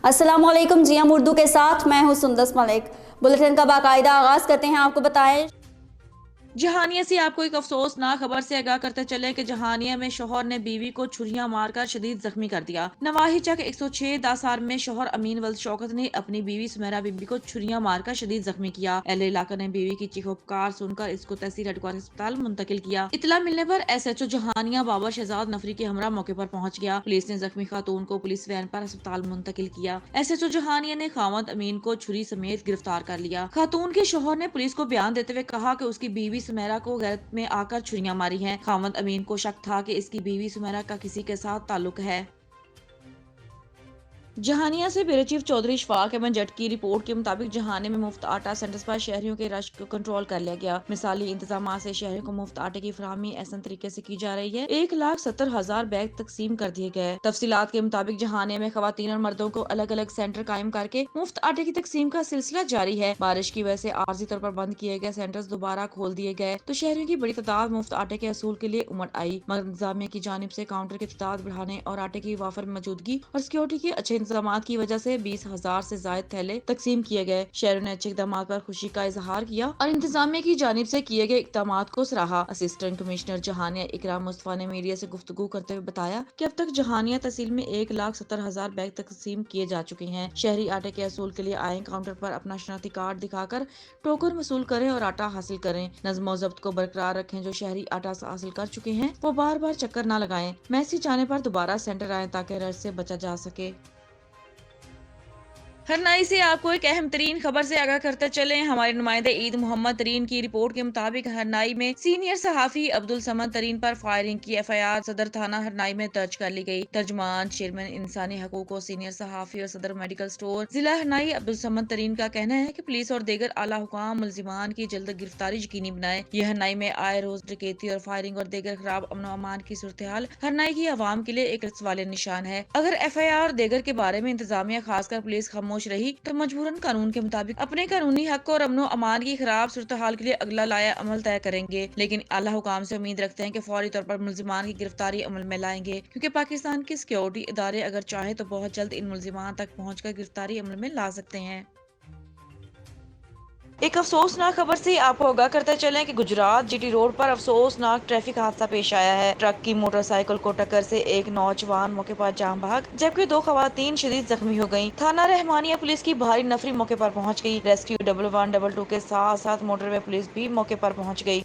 अस्सलाम वालेकुम। जी हम उर्दू के साथ मैं हूँ सुंदस मलिक। बुलेटिन का बाकायदा आगाज करते हैं। आपको बताएं जहानिया से आपको एक अफसोसनाक खबर से आगाह करते चले कि जहानिया में शोहर ने बीवी को छुरियां मारकर शदीद जख्मी कर दिया। नवाही चक 106 दासार में शोहर अमीन वल्द शौकत ने अपनी बीवी सुमेरा बीबी को छुरियां मारकर शदीद जख्मी किया। एल इलाका ने बीवी की चीखो पुकार सुनकर इसको तहसील हेडक्वार्टर अस्पताल मुंतकिल किया। इतला मिलने पर SHO जहानिया बाबा शहजाद नफरी के हमरा मौके पर पहुंच गया। पुलिस ने जख्मी खातून को पुलिस वैन पर अस्पताल मुंतकिल किया। SHO जहानिया ने खामद अमीन को छुरी समेत गिरफ्तार कर लिया। खातून के शोहर ने पुलिस को बयान देते हुए कहा कि उसकी बीवी सुमेरा को गैरत में आकर छुरियां मारी हैं। खामद अमीन को शक था कि इसकी बीवी सुमेरा का किसी के साथ ताल्लुक है। जहानिया से ब्यूरो चीफ चौधरी इशफाक अहमद जट की रिपोर्ट के मुताबिक जहानिया में मुफ्त आटा सेंटर्स पर शहरियों के रश को कंट्रोल कर लिया गया। मिसाली इंतजाम से शहरियों को मुफ्त आटे की फराहमी आसान तरीके से की जा रही है। 1,70,000 बैग तकसीम कर दिए गए। तफसीलात के मुताबिक जहानिया में खवातीन और मर्दों को अलग अलग सेंटर कायम करके मुफ्त आटे की तकसीम का सिलसिला जारी है। बारिश की वजह से आर्जी तौर पर बंद किए गए सेंटर्स दोबारा खोल दिए गए तो शहरियों की बड़ी तादाद मुफ्त आटे के असूल के लिए उमड़ आई। मगर इंतजामिया की जानिब से काउंटर की तादाद बढ़ाने और आटे की वाफर मौजूदगी और सिक्योरिटी के अच्छे इंतजाम की वजह से 20,000 से ज्यादा थैले तकसीम किए गए। शहरों ने अच्छे इकदाम पर खुशी का इजहार किया और इंतजामिया की जानिब से किए गए इकदाम को सराहा। असिस्टेंट कमिश्नर जहानिया इकराम मुस्तफा ने मीडिया से गुफ्तगू करते हुए बताया कि अब तक जहानिया तहसील में 1,70,000 बैग तकसीम किए जा चुके हैं। शहरी आटे के असूल के लिए आए काउंटर पर अपना शनाख्ती कार्ड दिखाकर टोकन वसूल करें और आटा हासिल करें। नज़्म और ज़ब्त को बरकरार रखें। जो शहरी आटा हासिल कर चुके हैं वो बार बार चक्कर न लगाएं। मैसेज आने पर दोबारा सेंटर आए ताकि रश से बचा जा सके। हरनाई से आपको एक अहम तरीन खबर से आगाह करते चले। हमारे नुमाइंदे ईद मोहम्मद तरीन की रिपोर्ट के मुताबिक हरनाई में सीनियर सहाफी अब्दुल समद तरीन पर फायरिंग की FIR सदर थाना हरनाई में दर्ज कर ली गई। तर्जमान चेयरमैन इंसानी हकूक और सीनियर सहाफी और सदर मेडिकल स्टोर जिला हरनाई अब्दुल समद तरीन का कहना है कि पुलिस और दीगर आला हुकाम मुलजिमान की जल्द गिरफ्तारी यकीनी बनाए। यह हरनाई में आए रोज डकैती और फायरिंग और दीगर खराब अमन अमान की सूरत हाल हरनाई की आवाम के लिए एक सवाल निशान है। अगर FIR और दीगर के बारे में इंतजामिया खासकर पुलिस खामोश रही तो मजबूरन कानून के मुताबिक अपने कानूनी हक और अमनो अमान की खराब सूरत हाल के लिए अगला लाया अमल तय करेंगे। लेकिन आला हुकाम से उम्मीद रखते हैं कि फौरी तौर पर मुलजिमान की गिरफ्तारी अमल में लाएंगे, क्योंकि पाकिस्तान के सिक्योरिटी इदारे अगर चाहे तो बहुत जल्द इन मुलजिमान तक पहुंचकर गिरफ्तारी अमल में ला सकते हैं। एक अफसोसनाक खबर से आपको आगाह करते चलें कि गुजरात GT रोड पर अफसोसनाक ट्रैफिक हादसा पेश आया है। ट्रक की मोटरसाइकिल को टक्कर से एक नौजवान मौके पर जान भाग जबकि 2 खवातीन शदीद जख्मी हो गयी। थाना रहमानिया पुलिस की भारी नफरी मौके पर पहुंच गई। रेस्क्यू 1122 के साथ साथ मोटरवे पुलिस भी मौके पर पहुंच गई।